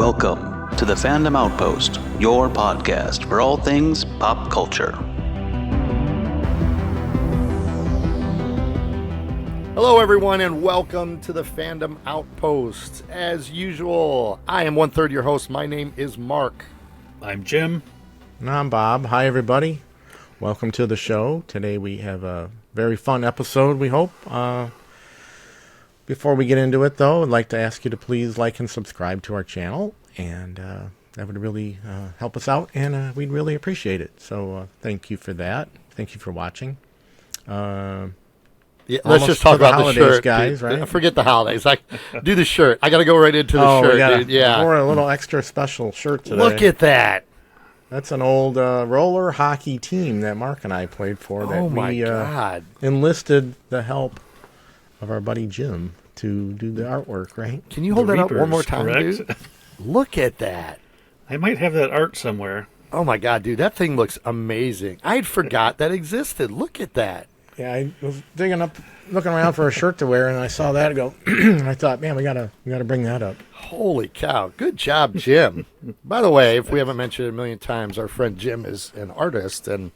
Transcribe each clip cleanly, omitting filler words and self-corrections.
Welcome to the Fandom Outpost, your podcast for all things pop culture. Hello, everyone, and welcome to the Fandom Outpost. As usual, I am one-third your host. My name is Mark. I'm Jim. And I'm Bob. Hi, everybody. Welcome to the show. Today we have a very fun episode, we hope. Before we get into it, though, I'd like to ask you to please like and subscribe to our channel, and that would really help us out, and we'd really appreciate it. So thank you for that. Thank you for watching. Yeah, let's just talk about the shirt, guys. Right? Forget the holidays. Do the shirt. I got to go right into the shirt, dude. Yeah, or a little extra special shirt today. Look at that. That's an old roller hockey team that Mark and I played for. That God! Enlisted the help of our buddy Jim to do the artwork, right? Can you hold that up one more time, correct? dude? Look at that. I might have that art somewhere. Oh, my God, dude. That thing looks amazing. I forgot that existed. Look at that. Yeah, I was looking around for a shirt to wear, and I saw that and go, and I thought, man, we gotta bring that up. Holy cow. Good job, Jim. By the way, if we haven't mentioned it a million times, our friend Jim is an artist, and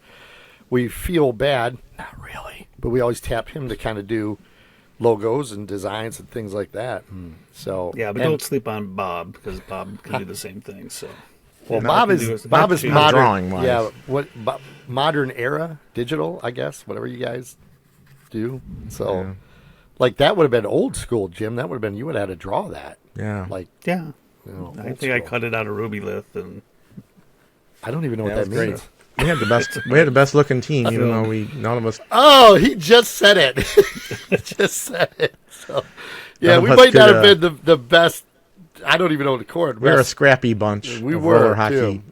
we feel bad. Not really. But we always tap him to kind of do logos and designs and things like that. So yeah, but don't sleep on Bob, because Bob can do the same thing. So, well, Bob is modern. Drawing-wise. Yeah, modern era, digital, I guess, whatever you guys do. So, like that would have been old school, Jim. That would have been you would have had to draw that. Yeah, yeah. I think I cut it out of Ruby Lith, and I don't even know what that means. great. We had the best. We had the best looking team, even though none of us. Oh, he just said it. He just said it. So, yeah, we might not have been the best. I don't even know the chord. We were a scrappy bunch. We of were roller hockey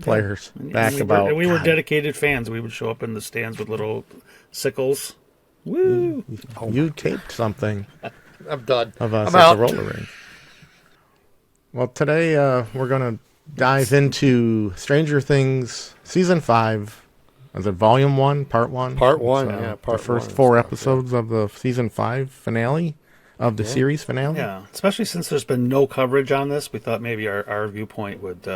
players. We were dedicated fans. We would show up in the stands with little sickles. Woo! You taped something. I'm done. Of us I'm at out. the roller rink. Well, today we're going to dive into Stranger Things Season 5. Is it Volume 1, Part 1? Part 1, yeah. The first 4 episodes of the Season 5 finale, of the series finale. Yeah, especially since there's been no coverage on this, we thought maybe our viewpoint would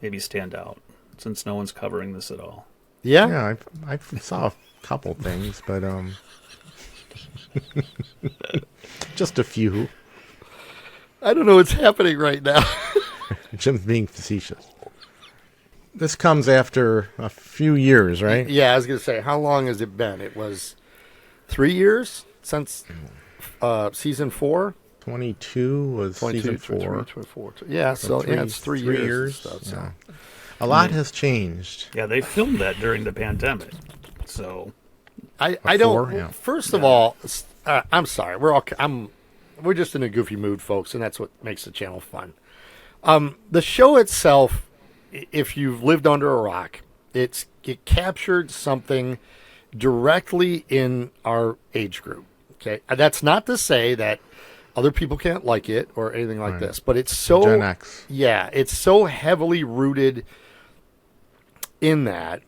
maybe stand out, since no one's covering this at all. Yeah, I saw a couple things, but just a few. I don't know what's happening right now. Jim's being facetious. This comes after a few years, right? Yeah, I was going to say, how long has it been? It was 3 years since season 4? 22 was 22, season 4. 24. Yeah, so it's 3 years. So. Yeah. A lot has changed. Yeah, they filmed that during the pandemic, so I don't. Yeah. First of all, I'm sorry. We're just in a goofy mood, folks, and that's what makes the channel fun. The show itself, if you've lived under a rock, it captured something directly in our age group. Okay, that's not to say that other people can't like it or anything like this, but it's so Gen X. Yeah, it's so heavily rooted in that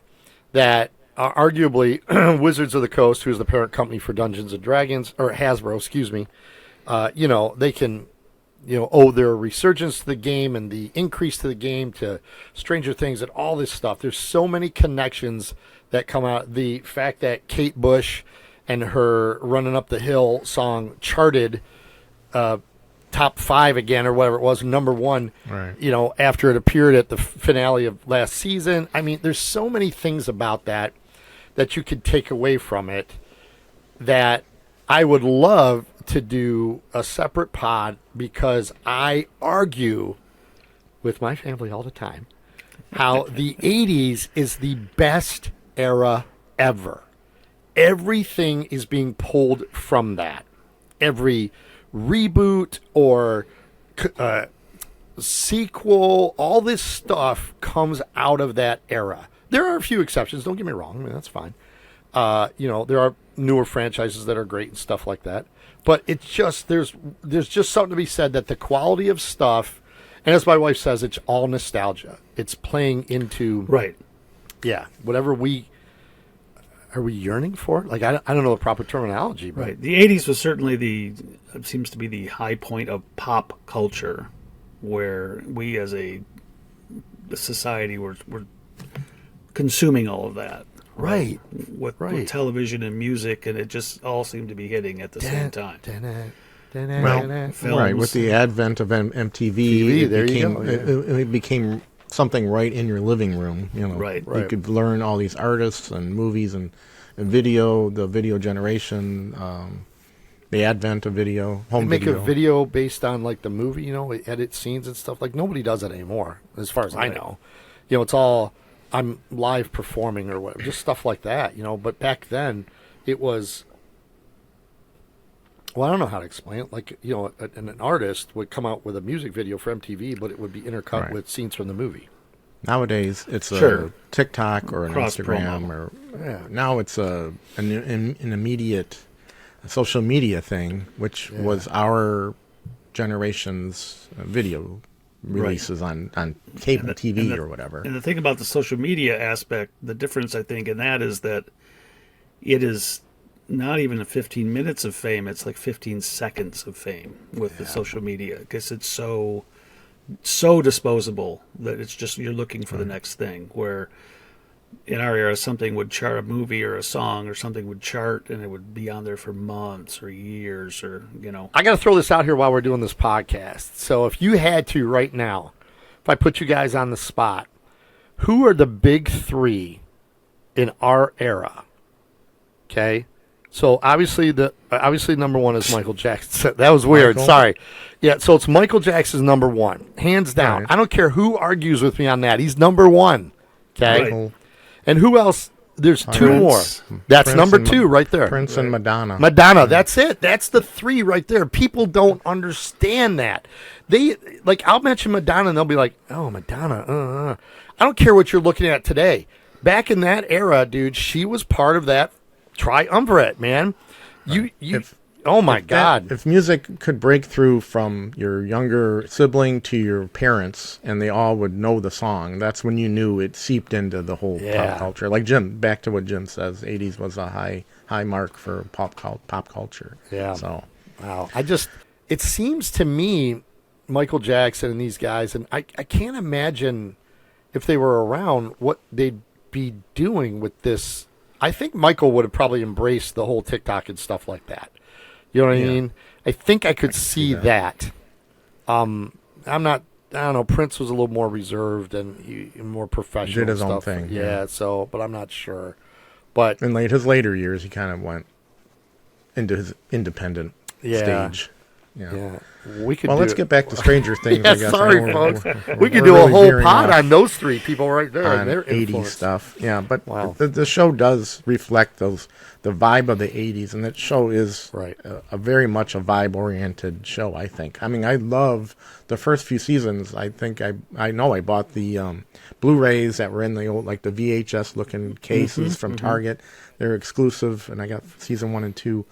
arguably Wizards of the Coast, who's the parent company for Dungeons and Dragons, or Hasbro, excuse me, they can, owe their resurgence to the game and the increase to the game to Stranger Things and all this stuff. There's so many connections that come out. The fact that Kate Bush and her Running Up the Hill song charted top 5 again, or whatever it was, number 1, right. After it appeared at the finale of last season. I mean, there's so many things about that you could take away from it that I would love to do a separate pod, because I argue with my family all the time how the 80s is the best era ever. Everything is being pulled from that. Every reboot or sequel, all this stuff comes out of that era. There are a few exceptions, don't get me wrong. I mean, that's fine. There are newer franchises that are great and stuff like that. But it's just, there's just something to be said that the quality of stuff, and as my wife says, it's all nostalgia. It's playing into, right. Yeah, whatever are we yearning for? Like, I don't know the proper terminology. But. Right. The 80s was certainly seems to be the high point of pop culture. where we as a society were consuming all of that. Right. With television and music, and it just all seemed to be hitting at the same time. Well, Films. right. With the advent of MTV, there you became, go, yeah. it became something right in your living room. You know, Right. You could learn all these artists and movies and video, the video generation, the advent of video, home Make video. a video based on like the movie, edit scenes and stuff. Like nobody does it anymore, as far as I know. It's all I'm live performing or whatever, just stuff like that. But back then, it was. Well, I don't know how to explain it. Like an artist would come out with a music video for MTV, but it would be intercut with scenes from the movie. Nowadays, it's a TikTok or an Instagram, or now it's an immediate social media thing, which was our generation's video releases on cable TV or whatever. And the thing about the social media aspect, the difference I think in that is that it is not even 15 minutes of fame, it's like 15 seconds of fame with the social media, because it's so disposable that it's just you're looking for the next thing, where in our era something would chart, a movie or a song or something would chart and it would be on there for months or years, or I got to throw this out here while we're doing this podcast. So if you had to right now, if I put you guys on the spot, who are the big three in our era? Okay. So obviously number one is Michael Jackson. That was weird. Michael? Sorry. Yeah, so it's Michael Jackson's number one, hands down. Right. I don't care who argues with me on that. He's number one. Okay. Michael, And who else? There's two Prince. more. That's Prince number and two right there. Prince and Madonna. Madonna, that's it. That's the three right there. People don't understand that. I'll mention Madonna and they'll be like, "Oh, Madonna." I don't care what you're looking at today. Back in that era, dude, she was part of that triumvirate, man. Oh my God. If music could break through from your younger sibling to your parents and they all would know the song, that's when you knew it seeped into the whole pop culture. Like Jim, back to what Jim says, 80s was a high mark for pop culture. Yeah. So, wow. It seems to me, Michael Jackson and these guys, and I can't imagine if they were around what they'd be doing with this. I think Michael would have probably embraced the whole TikTok and stuff like that. You know what I mean? I think I could see that. I don't know. Prince was a little more reserved and more professional. Did his stuff. own thing. Yeah. So, but I'm not sure. But in his later years, he kind of went into his independent stage. Yeah. Let's get back to Stranger Things. Yeah, I guess. sorry, folks. We could we're do a really whole veering pod off on those three people right there on and their 80s influence. stuff. Yeah, but Wow. the show does reflect the vibe of the 80s, and that show is a very much a vibe-oriented show, I think. I mean, I love the first few seasons. I think I know I bought the Blu-rays that were in the old, like the VHS-looking cases from Target. They're exclusive, and I got season 1 and 2.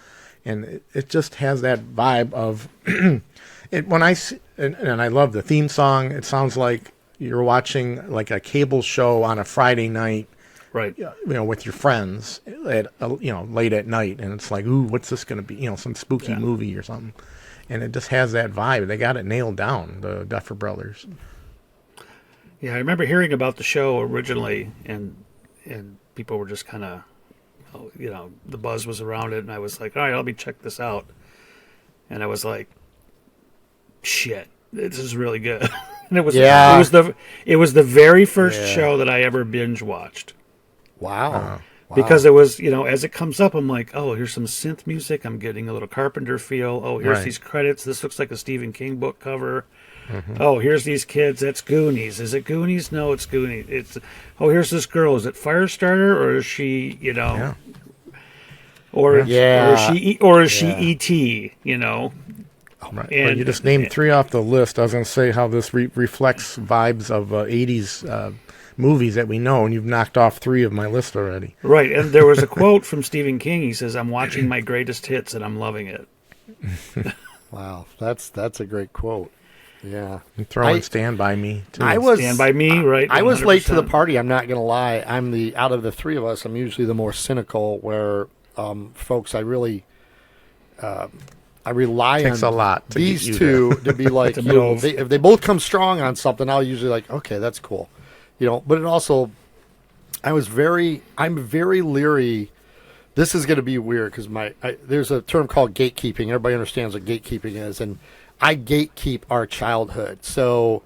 And it just has that vibe of when I see, and I love the theme song. It sounds like you're watching like a cable show on a Friday night, right? With your friends at late at night, and it's like, ooh, what's this going to be? Some spooky movie or something. And it just has that vibe. They got it nailed down, the Duffer Brothers. Yeah, I remember hearing about the show originally, and people were just kind of. The buzz was around it, and I was like, all right, let me check this out. And I was like, shit, this is really good. And it was the very first show that I ever binge watched. Wow. Because it was, as it comes up, I'm like, oh, here's some synth music. I'm getting a little Carpenter feel. Oh, here's these credits. This looks like a Stephen King book cover. Mm-hmm. Oh, here's these kids. That's Goonies. Is it Goonies? No, it's Goonies. Here's this girl. Is it Firestarter, or is she, or is she E.T., Right. And you just named 3 off the list. I was going to say how this reflects vibes of 80s movies that we know, and you've knocked off 3 of my list already. Right, and there was a quote from Stephen King. He says, I'm watching my greatest hits, and I'm loving it. Wow, that's a great quote. Yeah. And throw in Stand By Me, too. Stand By Me, right? 100%. I was late to the party, I'm not going to lie. Out of the 3 of us, I'm usually the more cynical, where folks, I I rely Takes on a lot to these get you two to be like, To you know, move. if they both come strong on something, I'll usually like, okay, that's cool, you know. But it also, I'm very leery. This is going to be weird because there's a term called gatekeeping. Everybody understands what gatekeeping is, and I gatekeep our childhood. So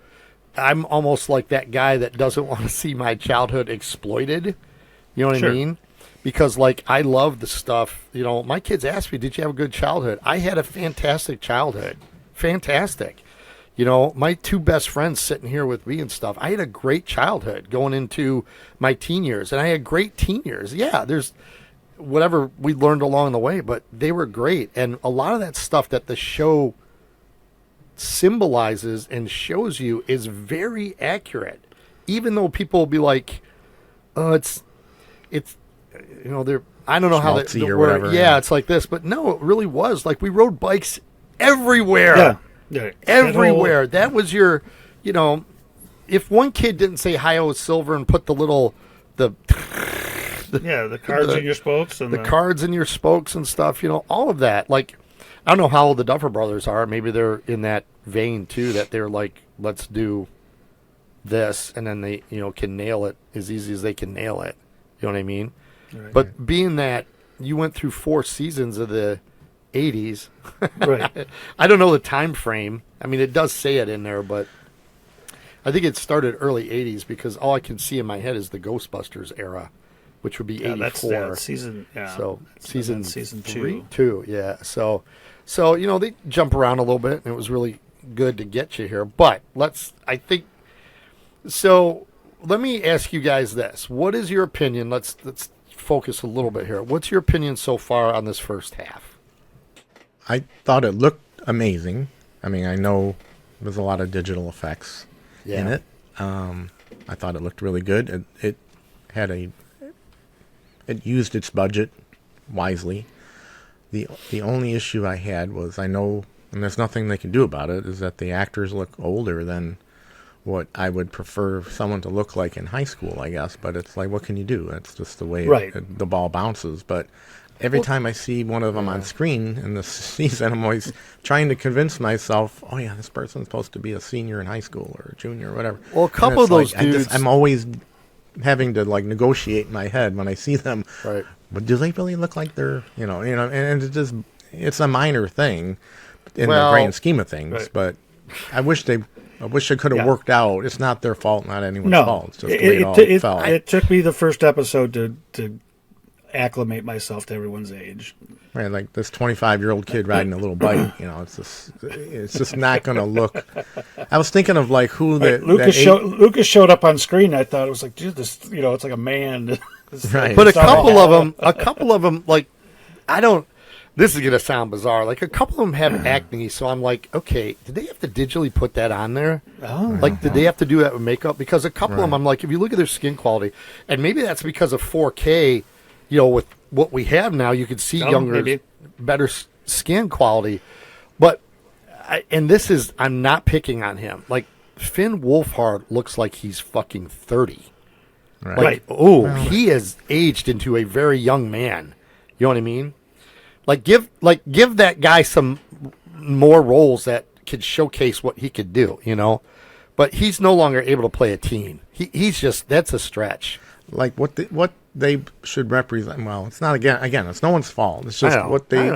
I'm almost like that guy that doesn't want to see my childhood exploited. You know what Sure. I mean? Because, like, I love the stuff. You know, my kids ask me, did you have a good childhood? I had a fantastic childhood. Fantastic. You know, my two best friends sitting here with me and stuff. I had a great childhood going into my teen years, and I had great teen years. Yeah, there's whatever we learned along the way, but they were great. And a lot of that stuff that the show symbolizes and shows you is very accurate. Even though people will be like, oh, it's you know, they're, I don't know how Schmaltzy the or word, whatever, yeah, yeah. it's like this, but no, it really was. Like, we rode bikes everywhere. Yeah. Everywhere. That was your, you know, if one kid didn't say hi, I was silver and put the little, the The cards in your spokes and the cards in your spokes and stuff, you know, all of that. Like, I don't know how old the Duffer Brothers are. Maybe they're in that vein too, that they're like, let's do this, and then they, you know, can nail it as easy as they can nail it. You know what I mean? Right. But being that you went through 4 seasons of the 80s, Right. I don't know the time frame. I mean, it does say it in there, but I think it started early 80s because all I can see in my head is the Ghostbusters era, which would be 84. That's season. Yeah. So season 2. two, yeah. So you know, they jump around a little bit, and it was really good to get you here. But let me ask you guys this: what is your opinion? Let's focus a little bit here. What's your opinion so far on this first half? I thought it looked amazing. I mean, I know there's a lot of digital effects in it. I thought it looked really good. It used its budget wisely. The only issue I had was, I know, and there's nothing they can do about it, is that the actors look older than what I would prefer someone to look like in high school, I guess. But it's like, what can you do? That's just the way Right. the ball bounces. But every time I see one of them on screen in this season, I'm always trying to convince myself, oh yeah, this person's supposed to be a senior in high school or a junior or whatever. Well, a And couple it's of those like, dudes. I'm always having to like negotiate in my head when I see them. Right. But do they really look like they're, and it's a minor thing in the Well, grand scheme of things. right. But I wish it could have Yeah. worked out. It's not their fault, not anyone's No, fault. It's just the way it all fell. it took me the first episode to acclimate myself to everyone's age. Right, like this 25-year-old kid riding a little bike. It's just not going to look. I was thinking of like who Right. Lucas showed up on screen. I thought it was like, dude, this, it's like a man. Right. But a It's not couple all- of them, like, I don't. This is gonna sound bizarre. Like, a couple of them have acne, so I'm like, okay, did they have to digitally put that on there? Oh. Like, did they have to do that with makeup? Because a couple of them, I'm like, if you look at their skin quality, and maybe that's because of 4K, with what we have now, you can see younger, maybe. better skin quality. But, I'm not picking on him. Like, Finn Wolfhard looks like he's fucking 30. Right. Like, he has aged into a very young man. You know what I mean? Like, give that guy some more roles that could showcase what he could do, But he's no longer able to play a teen. He's just, that's a stretch. Like what they should represent. Well, it's not again. It's no one's fault. It's just I know.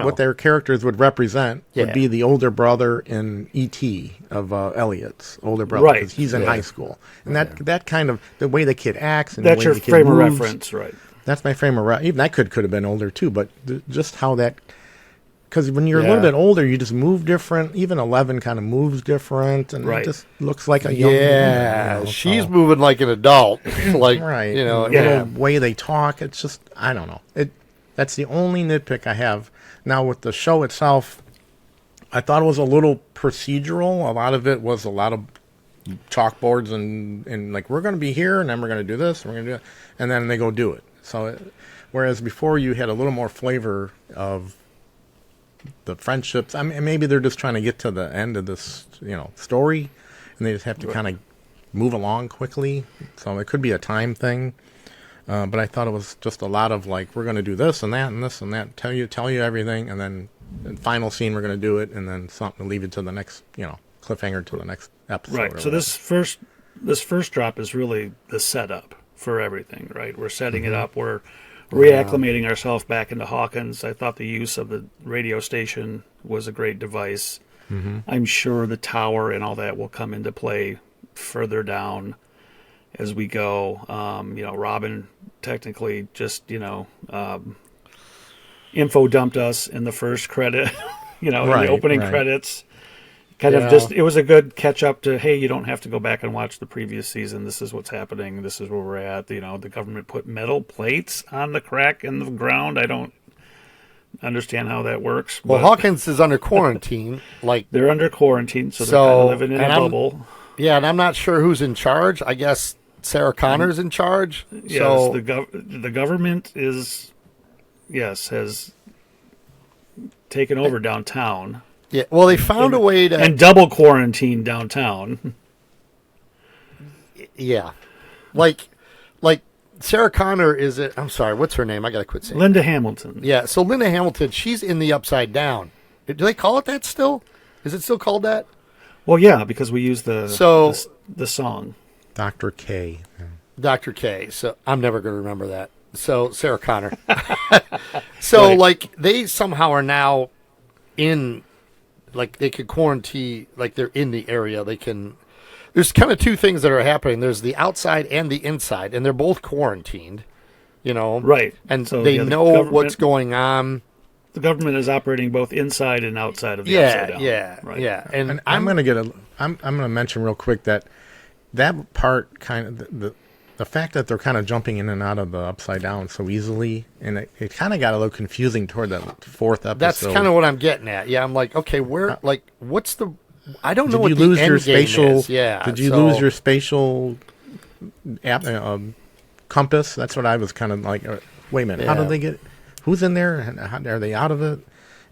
what their characters would represent would Yeah. be the older brother in E.T. of Elliot's older brother, Right. because he's in high school, and that kind of the way the kid acts and That's the way your the kid frame of moves, reference, right? That's my frame of reference. Even that could have been older too, but just how that. Because when you're a Yeah. little bit older, you just move different. Even 11 kind of moves different, and Right. it just looks like a young Yeah, woman. she's So- moving like an adult. Like, right. you know, And yeah. the way they talk, it's just, I don't know. That's the only nitpick I have. Now with the show itself, I thought it was a little procedural. A lot of it was a lot of chalkboards and like, we're going to be here, and then we're going to do this, and we're going to do that, and then they go do it. So, whereas before you had a little more flavor of the friendships. I mean, maybe they're just trying to get to the end of this, story, and they just have to kind of move along quickly. So it could be a time thing. But I thought it was just a lot of like, we're going to do this and that and this and that, tell you everything, and then final scene, we're going to do it, and then something to leave it to the next, cliffhanger to the next episode. Right. So this first drop is really the setup for everything, right? We're setting it up. We're reacclimating ourselves back into Hawkins. I thought the use of the radio station was a great device. I'm sure the tower and all that will come into play further down as we go. Robin technically just, info dumped us in the first credit, in the opening credits. It was a good catch up to, hey, you don't have to go back and watch the previous season. This is what's happening. This is where we're at. The government put metal plates on the crack in the ground. I don't understand how that works. Well, Hawkins is under quarantine. They're under quarantine, so they're kind of living in a bubble. Yeah, and I'm not sure who's in charge. I guess Sarah Connor's in charge. Yes, so the government has taken over downtown. Yeah, well, they found a way to... And double quarantine downtown. Yeah. Like Sarah Connor is... I'm sorry, what's her name? I got to quit saying Linda Hamilton. Yeah, so Linda Hamilton, she's in the Upside Down. Do they call it that still? Is it still called that? Well, yeah, because we use the song. Dr. K. Dr. K. So I'm never going to remember that. So Sarah Connor. So, Right. they somehow are now in... they could quarantine, they're in the area. They can. There's kind of two things that are happening. There's the outside and the inside, and they're both quarantined. Right. And So, they the know what's going on. The government is operating both inside and outside of the upside down. Yeah, Right. yeah. And I'm going to mention real quick that part kind of the fact that they're kind of jumping in and out of the upside down so easily, and it kind of got a little confusing toward the fourth episode. That's kind of what I'm getting at. Yeah, I'm like, okay, where, what's the? I don't know what Did the you lose end your game spatial? is. Yeah. Did you lose your spatial compass? That's what I was kind of like. Wait a minute, how did they get? Who's in there? And how, are they out of it?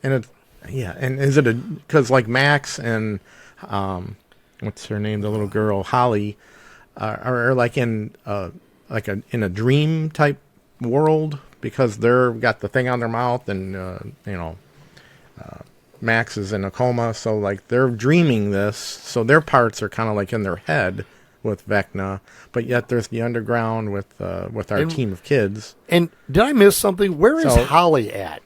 And and is it because Max and what's her name, the little girl Holly, are in in a dream type world because they're got the thing on their mouth and Max is in a coma, so they're dreaming this, so their parts are kind of in their head with Vecna, but yet there's the underground with our team of kids. And did I miss something? Where is Holly at?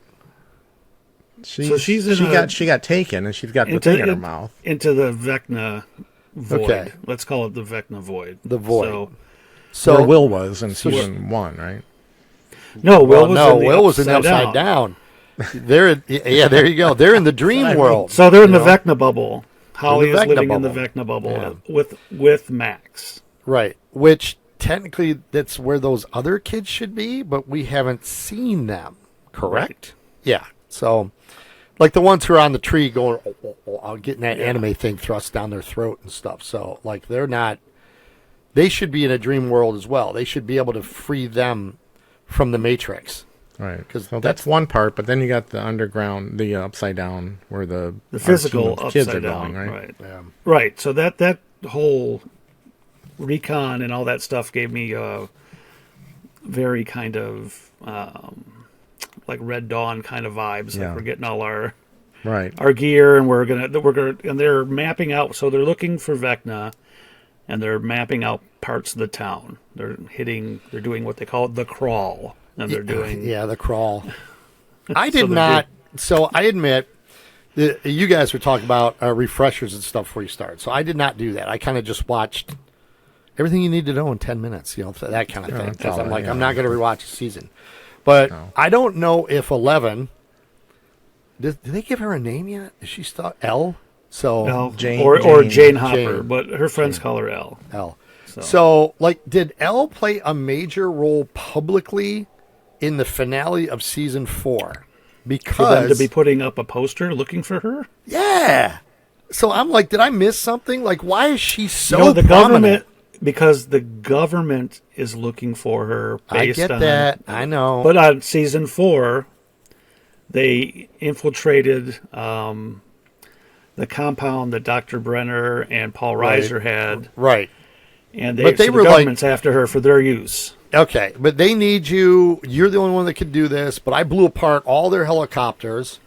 She got taken, and she's got the thing in her mouth into the Vecna void. Okay. Let's call it the Vecna void. The void. So where Will was in season 1, right? No, Will was in the upside down. They're there you go. They're in the dream world. So they're in the Vecna bubble. Holly is living in the bubble. Vecna bubble with Max. Right. Which technically that's where those other kids should be, but we haven't seen them. Correct? Right. Yeah. So the ones who are on the tree going, getting that anime thing thrust down their throat and stuff. So they're not. They should be in a dream world as well. They should be able to free them from the Matrix. Right. So that's one part, but then you got the underground, the upside down, where the physical kids upside are down, going, right? Right. Yeah. Right. So that whole recon and all that stuff gave me a very kind of Red Dawn kind of vibes. Yeah. We're getting all our gear, and and they're mapping out. So they're looking for Vecna, and they're mapping out parts of the town. They're doing what they call the crawl. And they're doing the crawl. I did not. So I admit, you guys were talking about refreshers and stuff before you start. So I did not do that. I kind of just watched everything you need to know in 10 minutes. That kind of thing. Because I'm I'm not going to rewatch the season. But I don't know if 11. Did they give her a name yet? Is she still L? So Jane, or Jane Hopper, but her friends call her L. L. So did L play a major role publicly in the finale of season 4? Because for them to be putting up a poster looking for her? Yeah. So I'm like, did I miss something? Why is she so the prominent? government, because the government is looking for her based I get on, that. I know. But on season 4, they infiltrated the compound that Dr. Brenner and Paul Reiser had. Right. And the government's after her for their use. Okay, but they need you. You're the only one that can do this. But I blew apart all their helicopters.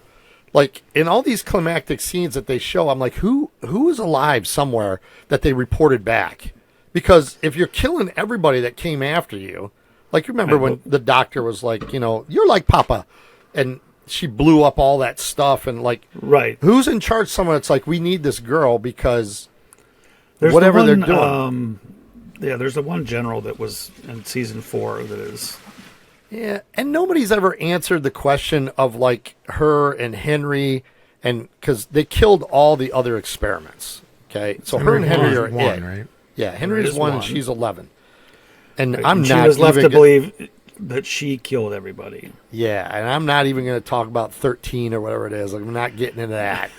Like, in all these climactic scenes that they show, I'm like, who is alive somewhere that they reported back? Because if you're killing everybody that came after you, like, you remember when the doctor was like, you're like Papa, and she blew up all that stuff, and like, right? Who's in charge? Someone that's like, we need this girl because there's whatever they're doing. There's the one general that was in season 4 that is. Yeah, and nobody's ever answered the question of like her and Henry, and because they killed all the other experiments. Okay, so her and Henry are one, it. right? Yeah, Henry's one and she's 11. And right. I'm and not she was left even to believe that she killed everybody. Yeah, and I'm not even going to talk about 13 or whatever it is. Like, I'm not getting into that.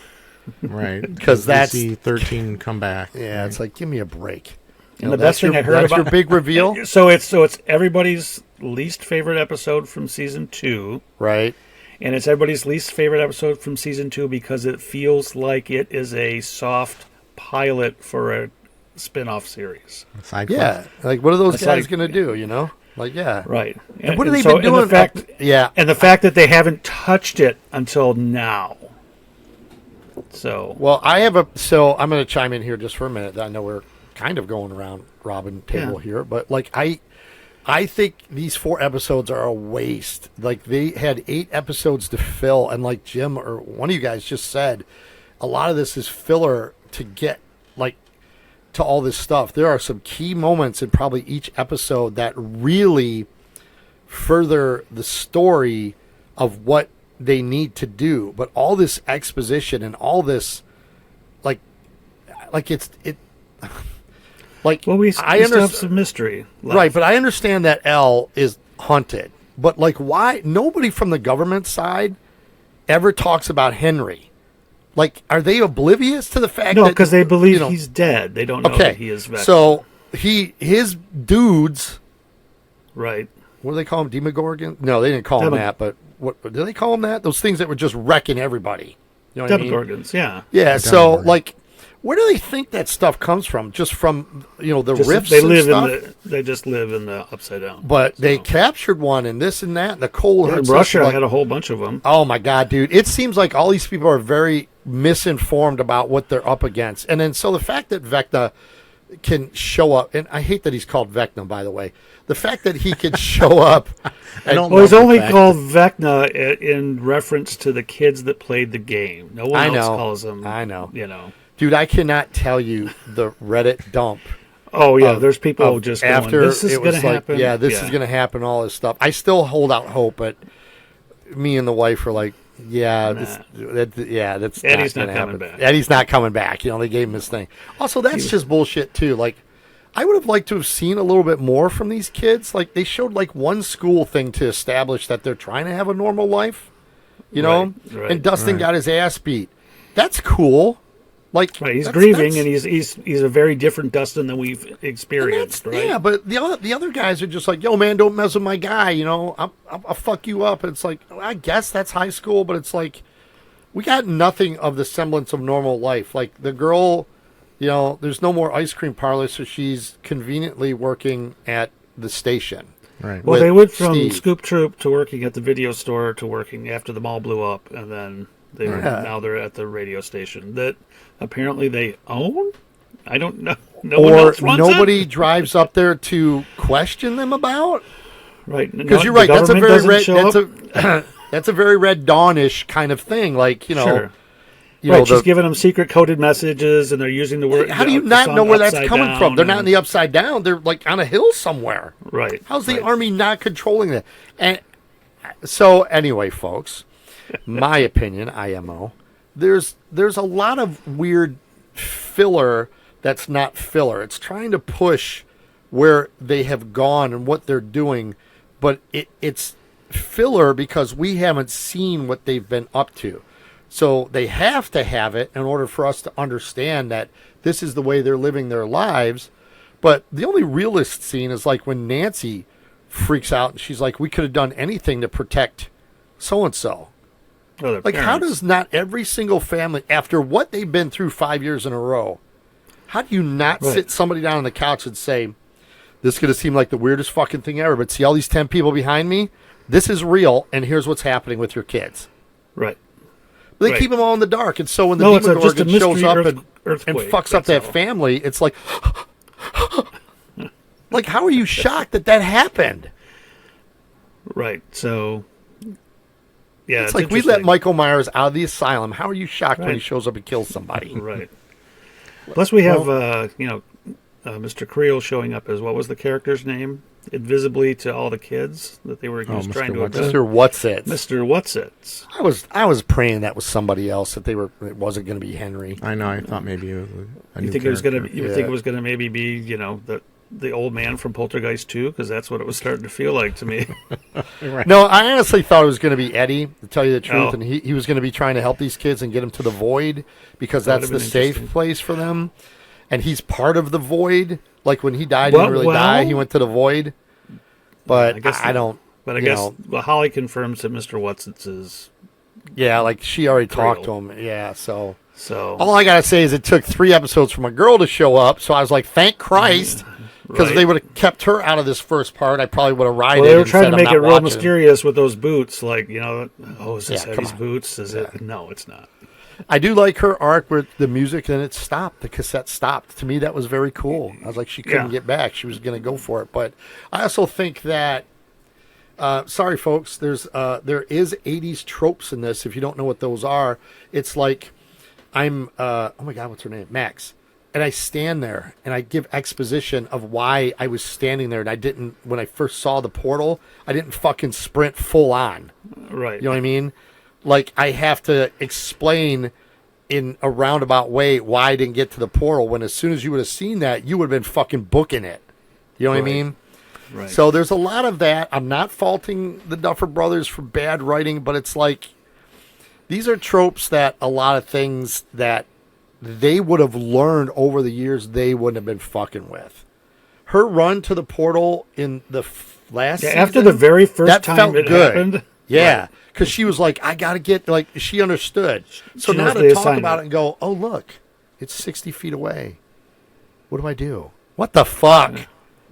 Right. Because that's... see 13 come back. Yeah, right? It's like, give me a break. And the best thing I heard that's about... your big reveal? So it's everybody's least favorite episode from season 2. Right. And it's everybody's least favorite episode from season 2 because it feels like it is a soft pilot for a spin-off series. Yeah. Like, what are those guys going to do, Like, yeah. Right. And what have they been doing? And the fact that they haven't touched it until now. So. Well, I'm going to chime in here just for a minute. I know we're kind of going around Robin table here, but like, I think these 4 episodes are a waste. Like, they had 8 episodes to fill, and like Jim or one of you guys just said, a lot of this is filler to get, like, to all this stuff. There are some key moments in probably each episode that really further the story of what they need to do. But all this exposition and all this, like we still have some mystery left. Right, but I understand that Elle is hunted. But like, why nobody from the government side ever talks about Henry? Like, are they oblivious to the fact that... No, because they believe he's dead. They don't know that he is Vecna. So his dudes... Right. What do they call him? Demogorgon? No, they didn't call him that, but what do they call him that? Those things that were just wrecking everybody. You know what I mean? Demogorgons, yeah. Yeah, so, like, where do they think that stuff comes from? Just from, the rifts They just live in the Upside Down. But they captured one and this and that, and the coal hurts. Russia had a whole bunch of them. Oh, my God, dude. It seems like all these people are very misinformed about what they're up against. And then, so the fact that Vecna can show up, and I hate that he's called Vecna, by the way. The fact that he can show up. He's only called Vecna in reference to the kids that played the game. No one else calls him. I know. Dude, I cannot tell you the Reddit dump. Oh, yeah. There's people just going, after this is going to happen. Yeah, this is going to happen, all this stuff. I still hold out hope, but me and the wife are like, that's Eddie's not coming back. Eddie's not coming back. They gave him his thing. Also, that's just bullshit, too. Like, I would have liked to have seen a little bit more from these kids. Like, they showed, like, one school thing to establish that they're trying to have a normal life, Right. And Dustin got his ass beat. That's cool. Like, he's grieving, and he's a very different Dustin than we've experienced, right? Yeah, but the other guys are just like, yo, man, don't mess with my guy, I'll fuck you up. And it's like, I guess that's high school, but it's like, we got nothing of the semblance of normal life. Like, the girl, there's no more ice cream parlor, so she's conveniently working at the station. Right. Well, they went from Scoop Troop to working at the video store to working after the mall blew up, and then now they're at the radio station that apparently they own. I don't know. Nobody drives up there to question them about. Right, because you're right. That's a very red. That's a very Red Dawn-ish kind of thing. Like Sure. Right, she's giving them secret coded messages, and they're using the word. How do you not know where that's coming from? They're not in the Upside Down. They're like on a hill somewhere. Right. How's the Army not controlling that? And so, anyway, folks, my opinion, IMO, there's a lot of weird filler that's not filler. It's trying to push where they have gone and what they're doing, but it's filler because we haven't seen what they've been up to. So they have to have it in order for us to understand that this is the way they're living their lives. But the only realist scene is like when Nancy freaks out and she's like, we could have done anything to protect so-and-so. Like, how does not every single family, after what they've been through 5 years in a row, how do you not sit somebody down on the couch and say, this is going to seem like the weirdest fucking thing ever, but see all these 10 people behind me? This is real, and here's what's happening with your kids. Right. They Right. keep them all in the dark, and so when the No, it's Demogorgon just a shows mystery up and earthquake. fucks up That's that all. family, it's like, like, how are you shocked that happened? Right. So, yeah, It's like we let interesting. Michael Myers out of the asylum. How are you shocked when he Right. shows up and kills somebody? Right. Plus, we have Mr. Creel showing up as what was the character's name? Invisibly to all the kids that he was Mr. trying to What's abduct. Mr. What's It? Mr. What's-It. I was praying that was somebody else, that it wasn't going to be Henry. I know. I thought maybe it was a new You think it was going to? character. You Yeah. think it was going to maybe be the old man from Poltergeist 2? Because that's what it was starting to feel like to me. No, I honestly thought it was going to be Eddie, to tell you the truth, Oh. and he was going to be trying to help these kids and get them to the void, because That that's would've the been safe interesting. place for them. And he's part of the void. Like when he died, he Well- didn't really well- die. He went to the void. But I guess I don't. But I you guess know, Holly confirms that Mr. What's-It is. yeah, like she already talked to Creel. him. Yeah, so. So All I gotta say is it took 3 episodes for my girl to show up, so I was like, thank Christ, because if Right. they would have kept her out of this first part, I probably would have ridden. well, they were and trying said, to "I'm make not it real watching." mysterious with those boots. Like, is this Yeah, come Eddie's on. boots? Is it? No, it's not. I do like her arc where the music, then it stopped. The cassette stopped. To me, that was very cool. I was like, she couldn't Yeah. get back. She was going to go for it. But I also think that, sorry, folks, there is 80s tropes in this. If you don't know what those are, it's like oh my God, what's her name? Max. And I stand there and I give exposition of why I was standing there. And I didn't, when I first saw the portal, I didn't fucking sprint full on. Right. You know what I mean? Like, I have to explain in a roundabout way why I didn't get to the portal, when as soon as you would have seen that, you would have been fucking booking it. You know what I Right. mean? Right. So there's a lot of that. I'm not faulting the Duffer Brothers for bad writing, but it's like, these are tropes that a lot of things that they would have learned over the years they wouldn't have been fucking with. Her run to the portal in the last season, after the very first that time felt it good. happened. Yeah, Right. because she was like, I got to get, like, she understood. So She now knows to the talk assignment. about it and go, oh, look, it's 60 feet away. What do I do? What the fuck?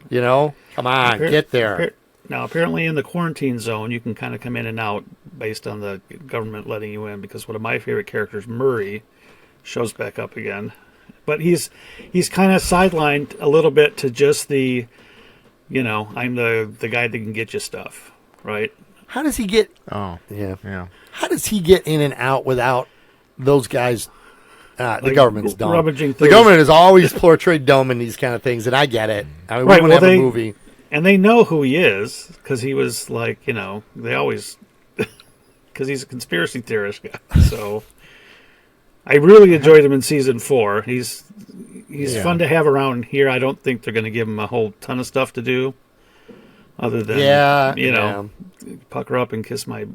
You know? Come on, get there. Now, apparently in the quarantine zone, you can kind of come in and out based on the government letting you in, because one of my favorite characters, Murray, shows back up again. But he's kind of sidelined a little bit to just the, I'm the guy that can get you stuff, right? How does he get... Oh, Yeah. yeah. How does he get in and out without those guys? The Like, government's dumb. rummaging The through government is always portrayed dumb in these kind of things, and I get it. I mean, Right, we well, wouldn't have they- a movie. And they know who he is, because he was like, they always, because he's a conspiracy theorist guy. So I really enjoyed him in season 4. He's Yeah. fun to have around here. I don't think they're going to give him a whole ton of stuff to do, other than pucker up and kiss my.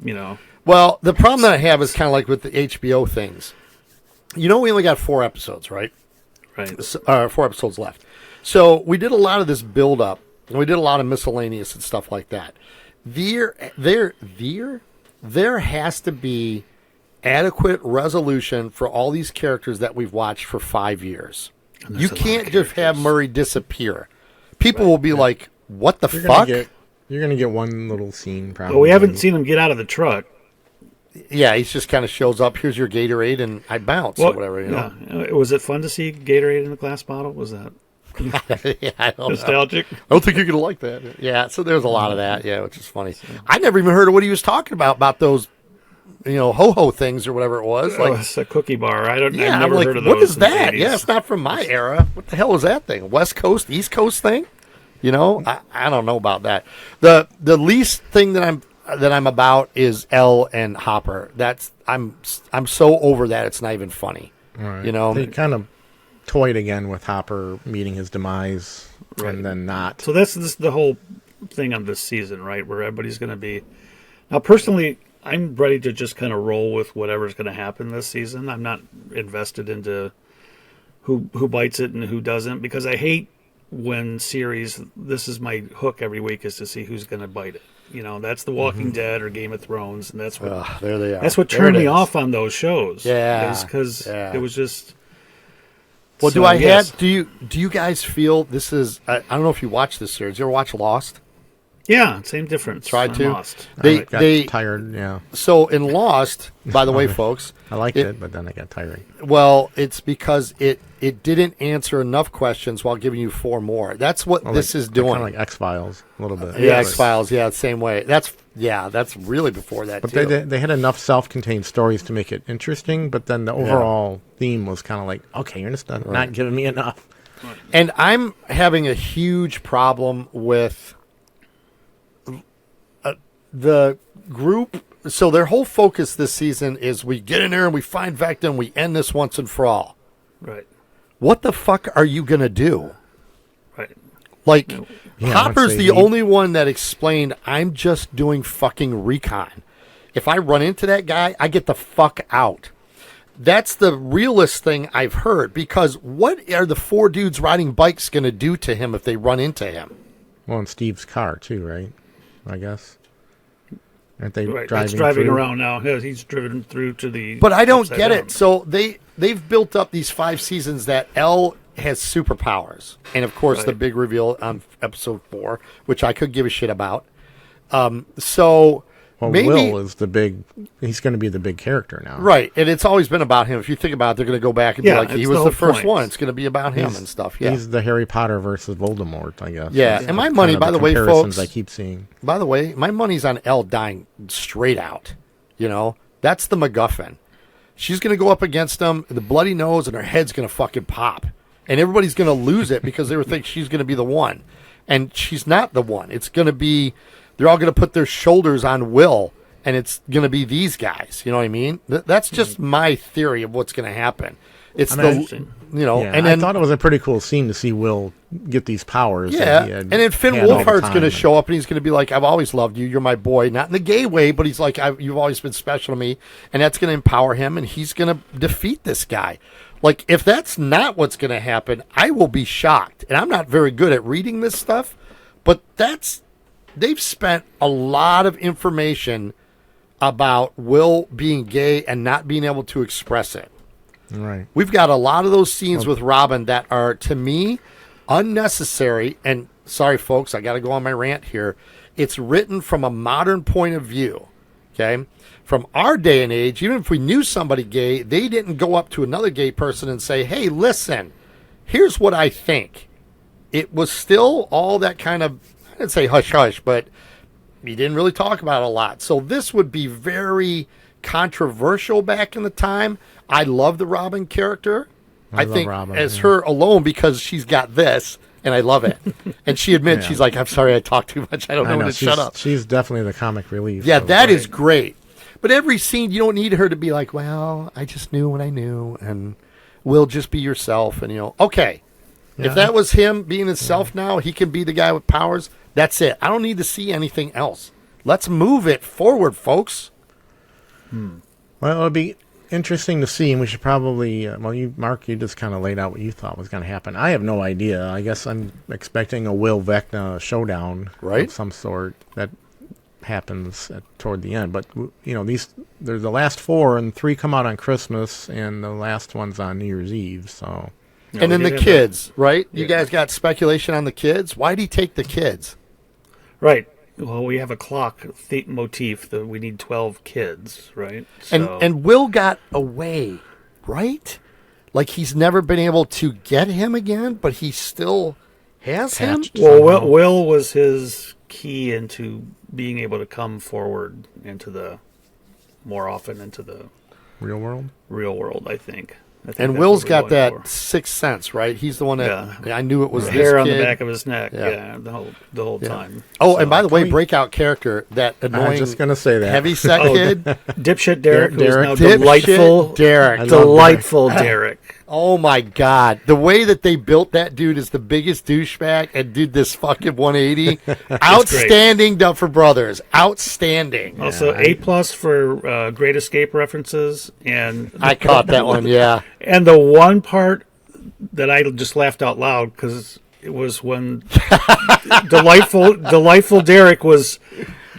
Well, the problem that I have is kind of like with the HBO things. We only got 4 episodes, right? Right. 4 episodes left. So we did a lot of this build up, and we did a lot of miscellaneous and stuff like that. There has to be adequate resolution for all these characters that we've watched for 5 years. there's You a lot can't of just have characters. Murray disappear. People will be like, "What the You're fuck?" gonna get one little scene, probably. But we haven't seen him get out of the truck. Yeah, he just kind of shows up. Here's your Gatorade, and I bounce or whatever. Yeah. Was it fun to see Gatorade in a glass bottle? Was that Yeah, I don't know. nostalgic? I don't think you're gonna like that. Yeah, so there's a lot of that. Yeah, which is funny. I never even heard of what he was talking about those, ho-ho things or whatever it was. Like, Like, it's a cookie bar. I've yeah, never I'm like, heard of those. what is in the that? 80s. Yeah, it's not from my era. What the hell was that thing? West Coast, East Coast thing? I don't know about that. The least thing that I'm about is Elle and Hopper. I'm so over that it's not even funny. Right. You They kind of toyed again with Hopper meeting his demise, Right. and then not. So this is the whole thing on this season, right? Where everybody's going to be. Now, personally, I'm ready to just kind of roll with whatever's going to happen this season. I'm not invested into who bites it and who doesn't, because I hate when series. This is my hook every week, is to see who's going to bite it. That's The Walking Dead or Game of Thrones, and that's what there they are. that's what There turned it me is. off on those shows. Yeah, because yeah. it was just. Well, So, yes. do you guys feel this is? I don't know if you watch this series. You ever watch Lost? Yeah, same difference. Tried on to. Lost. They got tired, yeah. So in Lost, by the way, folks, I liked it, but then I got tired. well, it's because it didn't answer enough questions while giving you 4 more. That's what this is doing. Kind of like X-Files, a little bit. Yeah, X-Files, same way. That's really before that, But too. they had enough self-contained stories to make it interesting, but then the overall theme was kind of like, okay, you're just not giving me enough. And I'm having a huge problem with the group. So their whole focus this season is we get in there and we find Vecna and we end this once and for all. Right. What the fuck are you going to do? Right. Like, Yeah, Hopper's once the they leave- only one that explained, I'm just doing fucking recon. If I run into that guy, I get the fuck out. That's the realest thing I've heard, because what are the 4 dudes riding bikes going to do to him if they run into him? Well, in Steve's car, too, right? I guess. Aren't they Right. driving That's driving through? around now. Yeah, he's driven through to the. But I don't upside get down. it. So they've built up these 5 seasons that L has superpowers, and of course the Right. big reveal on episode 4, which I could give a shit about. So Well, maybe Will is he's going to be the big character now. right, and it's always been about him. If you think about it, they're going to go back and be Yeah, like, he it's was the the whole first point. one. It's going to be about him and stuff. Yeah. He's the Harry Potter versus Voldemort, I guess. Yeah, That's and my kind money, of by the way, comparisons folks- I keep seeing. By the way, my money's on Elle dying straight out. You know, that's the MacGuffin. She's going to go up against him, the bloody nose, and her head's going to fucking pop. And everybody's going to lose it because they would think she's going to be the one. And she's not the one. It's going to be, they're all going to put their shoulders on Will, and it's going to be these guys. You know what I mean? That's just my theory of what's going to happen. It's Interesting. you know, Yeah, and then I thought it was a pretty cool scene to see Will get these powers. yeah, that he and had then Finn had all the Wolfhard's going to time. show up and he's going to be like, "I've always loved you. You're my boy." Not in the gay way, but he's like, "You've always been special to me," and that's going to empower him, and he's going to defeat this guy. Like, if that's not what's going to happen, I will be shocked. And I'm not very good at reading this stuff, but they've spent a lot of information about Will being gay and not being able to express it. Right. We've got a lot of those scenes with Robin that are, to me, unnecessary. And sorry, folks, I got to go on my rant here. It's written from a modern point of view. Okay? From our day and age, even if we knew somebody gay, they didn't go up to another gay person and say, "Hey, listen, here's what I think." It was still all that kind of, I didn't say hush hush, but you didn't really talk about it a lot. So this would be very controversial back in the time. I love the Robin character. I love think Robin, as yeah. her alone, because she's got this, and I love it. And she admits, Yeah. she's like, "I'm sorry I talk too much. I don't know when to shut up." She's definitely the comic relief. Yeah, of- that is great. But every scene, you don't need her to be like, "Well, I just knew what I knew, and will just be yourself." And, okay. Yeah. If that was him being himself now, he can be the guy with powers. That's it. I don't need to see anything else. Let's move it forward, folks. Well, it'll be interesting to see, and we should probably. Mark, you just kind of laid out what you thought was going to happen. I have no idea. I guess I'm expecting a Will Vecna showdown Right. of some sort that happens toward the end. But they're the last 4, and 3 come out on Christmas, and the last one's on New Year's Eve. So And then we the did have kids, right? You Yeah. guys got speculation on the kids? Why'd he take the kids? Right. Well, we have a clock motif that we need 12 kids, right? And Will got away, right? Like he's never been able to get him again, but he still has him? Attached. well, somehow. Will was his key into being able to come forward more often into the real world. real world, I think. And that's Will's what we're got going that for. sixth sense, right? He's the one that Yeah. I knew it was The this hair on kid. the back of his neck, Yeah. yeah, the whole Yeah. time. Oh, and by the way, we- breakout character, that I was annoying just going to say that. heavy-set Oh, kid. Dipshit Derek, who's Derek. now Dipshit delightful, Derek. I love delightful Derek. Oh my God. The way that they built that dude is the biggest douchebag and did this fucking 180. Outstanding Duffer Brothers. Outstanding. Also, A+ for Great Escape references, and I caught that one, yeah. And the one part that I just laughed out loud because it was when delightful Derek was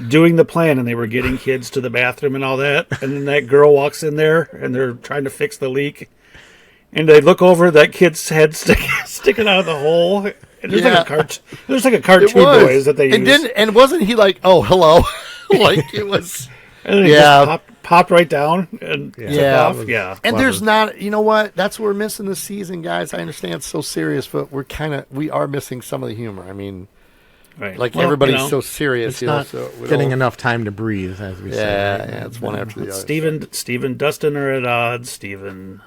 doing the plan and they were getting kids to the bathroom and all that, and then that girl walks in there and they're trying to fix the leak, And they look over, that kid's head sticking out of the hole. And there's like a cartoon noise that they use. And wasn't he like, oh, hello? Like it was. And then it just popped right down and took off. Yeah. And there's not, you know what? That's what we're missing this season, guys. I understand it's so serious, but we are missing some of the humor. I mean, right. Like everybody's so serious. It's not getting enough time to breathe, as we say. Yeah, it's one after the other. Steve and Dustin are at odds. Steven.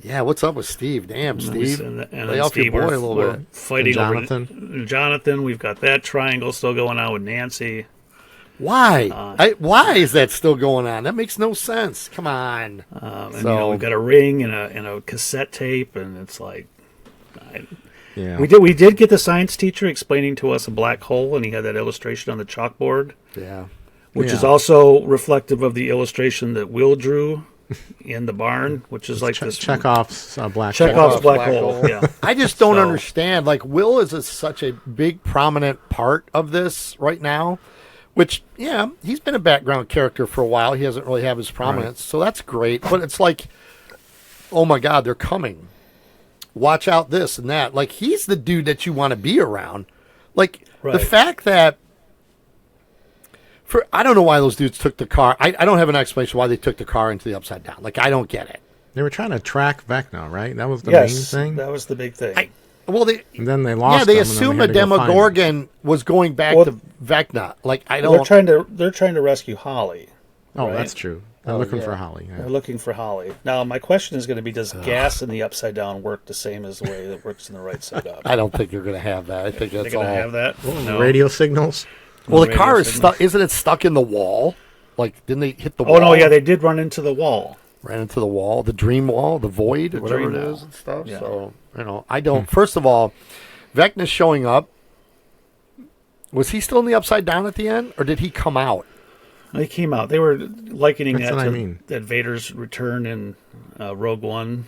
Yeah, what's up with Steve? Damn, Steve. Lay off Steve, your boy a little we're bit. Fighting Jonathan. over Jonathan. We've got that triangle still going on with Nancy. Why? Why is that still going on? That makes no sense. Come on. And we've got a ring and a cassette tape, and it's like, Yeah. we did get the science teacher explaining to us a black hole, and he had that illustration on the chalkboard. Yeah. Which is also reflective of the illustration that Will drew in the barn, which is like this Chekhov's black Chekhov's hole. black hole. Yeah. I just don't understand. Like Will is such a big prominent part of this right now. Which, yeah, he's been a background character for a while. He doesn't really have his prominence, so that's great. But it's like, oh my God, they're coming. Watch out this and that. Like, he's the dude that you want to be around. Like, the fact that, I don't know why those dudes took the car. I don't have an explanation why they took the car into the Upside Down. Like, I don't get it. They were trying to track Vecna, right? That was the main thing? That was the big thing. And then they lost. Yeah, they assumed a Demogorgon was going back to Vecna. Like I don't. They're trying to rescue Holly. Oh, right? That's true. They're looking for Holly. Yeah. They're looking for Holly. Now, my question is going to be: does gas in the Upside Down work the same as the way it works in the right side up? I don't think you're going to have that. I think that's all. They're going to have that. No. Radio signals. Well, the car is stuck. Isn't it stuck in the wall? Like, didn't they hit the wall? Oh no, yeah, they did run into the wall. Ran into the wall, the dream wall, the void, whatever it is and stuff. Yeah. So I don't. First of all. Vecna's showing up. Was he still in the Upside Down at the end, or did he come out? He came out. They were likening That's that to that Vader's return in Rogue One.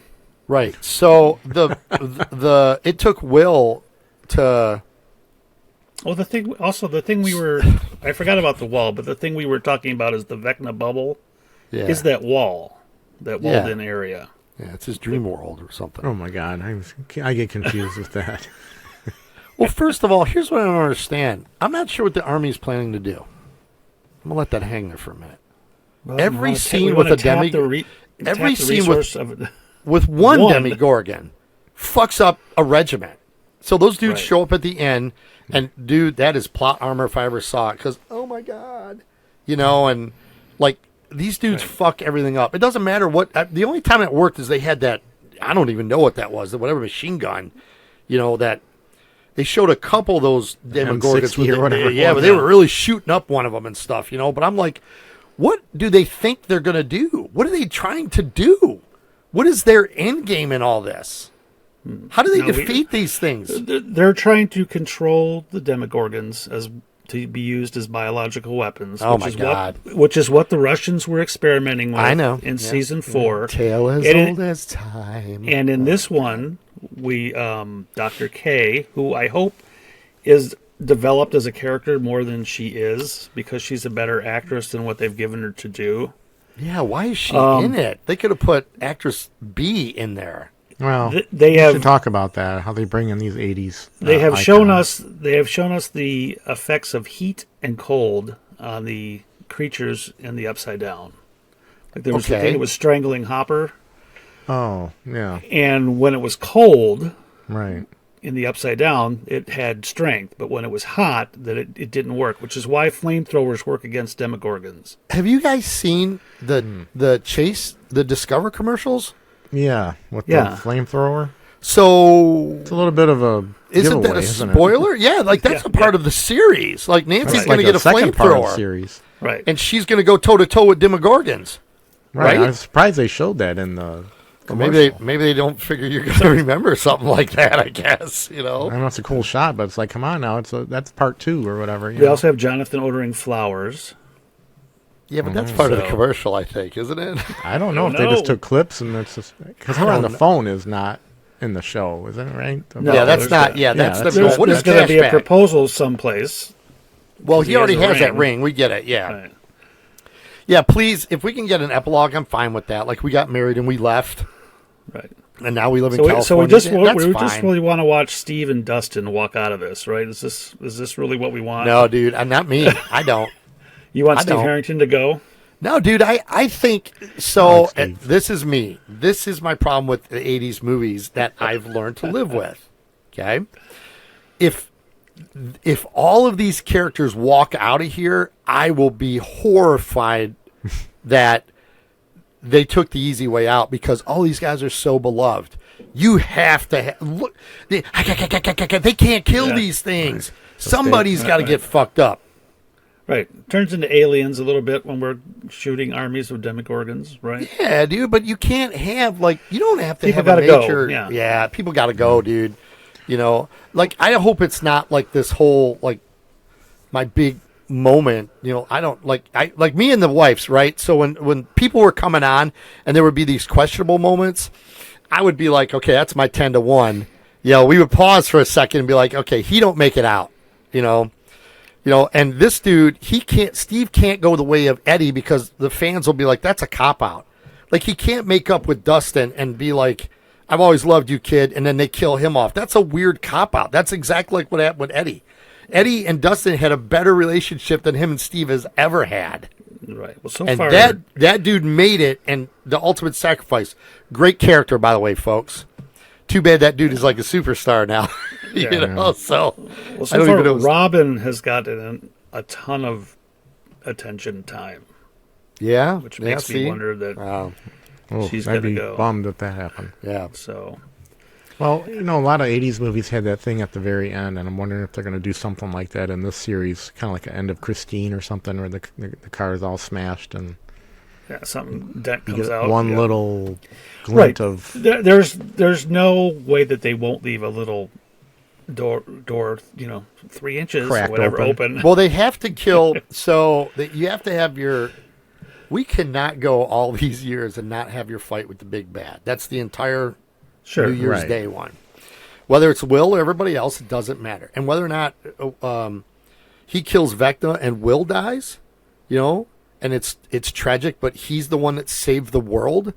Right. So the it took Will to. Well, the thing we were I forgot about the wall, but the thing we were talking about is the Vecna bubble. Yeah. Is that wall, that walled-in area? Yeah, it's his dream world or something. Oh my God, I get confused with that. Well, first of all, here's what I don't understand. I'm not sure what the Army's planning to do. I'm gonna let that hang there for a minute. Well, every scene with a with one Demogorgon fucks up a regiment. So those dudes show up at the end, and dude, that is plot armor if I ever saw it. Because oh my God, and like these dudes fuck everything up. It doesn't matter what. The only time it worked is they had that. I don't even know what that was. Whatever machine gun, that. They showed a couple of those Demogorgons or whatever. Yeah, but they were really shooting up one of them and stuff, But I'm like, what do they think they're going to do? What are they trying to do? What is their end game in all this? How do they defeat these things? They're trying to control the Demogorgons to be used as biological weapons. Oh my God! Which is what the Russians were experimenting with. I know. In season 4. Tale as old as time. And in this one, we Dr. K, who I hope is developed as a character more than she is, because she's a better actress than what they've given her to do. Yeah, why is she in it? They could have put actress B in there. Well, they should talk about that. How they bring in these 80s. They have shown us. They have shown us the effects of heat and cold on the creatures in the Upside Down. Like there was the thing that was strangling Hopper. Oh, yeah. And when it was cold, right, in the Upside Down, it had strength. But when it was hot, that it didn't work. Which is why flamethrowers work against Demogorgons. Have you guys seen the Chase, the Discover commercials? Yeah, with the flamethrower. So it's a little bit of a isn't that a spoiler? Yeah, like that's a part of the series. Like Nancy's going to get a flamethrower series, right? And she's going to go toe to toe with Demogorgons, right? I'm surprised they showed that in the. Well, maybe they don't figure you're going to remember something like that. I guess I know it's a cool shot, but it's like, come on now, that's part 2 or whatever. They also have Jonathan ordering flowers. Yeah, but that's part of the commercial, I think, isn't it? I don't know if they just took clips and it's just because her on the phone is not in the show, isn't it? Right? No, yeah, that's not. That's the. There's going to be a proposal someplace. Well, he already has that ring. We get it. Yeah. Right. Yeah, please, if we can get an epilogue, I'm fine with that. Like we got married and we left. Right. And now we live in So California. we just really want to watch Steve and Dustin walk out of this, right? Is this really what we want? No, dude, not me. I don't. You want I Steve don't. Harrington to go? No, dude, I think so. Thanks, Steve. This is me. This is my problem with the 80s movies that I've learned to live with. Okay? If all of these characters walk out of here, I will be horrified that they took the easy way out because all these guys are so beloved. You have to look. They can't kill these things. Somebody's got to get fucked up. Right. Turns into aliens a little bit when we're shooting armies of Demogorgons, right? Yeah, dude, but you can't have, you don't have to People have gotta a go, major... yeah. People got to go, dude. You know, I hope it's not like this whole, my big moment, I don't, like me and the wives, right? So when people were coming on and there would be these questionable moments, I would be like, okay, that's my 10 to 1. We would pause for a second and be like, okay, he don't make it out, and this dude, Steve can't go the way of Eddie because the fans will be like, that's a cop-out. He can't make up with Dustin and be like, I've always loved you, kid, and then they kill him off. That's a weird cop-out. That's exactly like what happened with Eddie. Eddie and Dustin had a better relationship than him and Steve has ever had. Right. Well, far... that dude made it, and the ultimate sacrifice. Great character, by the way, folks. Too bad that dude is like a superstar now. So far, Robin has gotten a ton of attention time. Yeah, which makes me wonder that she's going to go. Bummed that happened. Yeah. So, well, a lot of '80s movies had that thing at the very end, and I'm wondering if they're going to do something like that in this series, kind of like the end of Christine or something, where the car is all smashed and something that you comes get out. One little glint of. There's no way that they won't leave a little door 3 inches Cracked or whatever open. Well, they have to kill, so that you have to have your. We cannot go all these years and not have your fight with the big bad. That's the entire New Year's Day one. Whether it's Will or everybody else, it doesn't matter. And whether or not he kills Vecna and Will dies, and it's tragic, but he's the one that saved the world.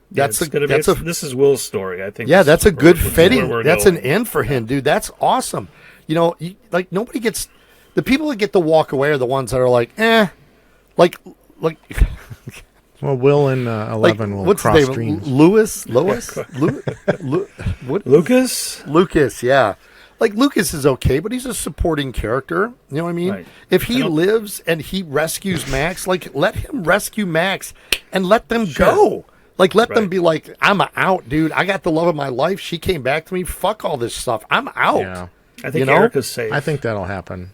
This is Will's story, I think. Yeah, that's a good fitting. That's going. An end for him, dude. That's awesome. Nobody gets the people that get to walk away are the ones that are like, Well, Will and 11 will what's cross his name? streams. Lucas, yeah. Lucas is okay, but he's a supporting character. You know what I mean? Right. If he lives and he rescues Max, let him rescue Max and let them go. Let them be like, I'm out, dude. I got the love of my life. She came back to me. Fuck all this stuff. I'm out. Yeah. I think Erica's safe. I think that'll happen.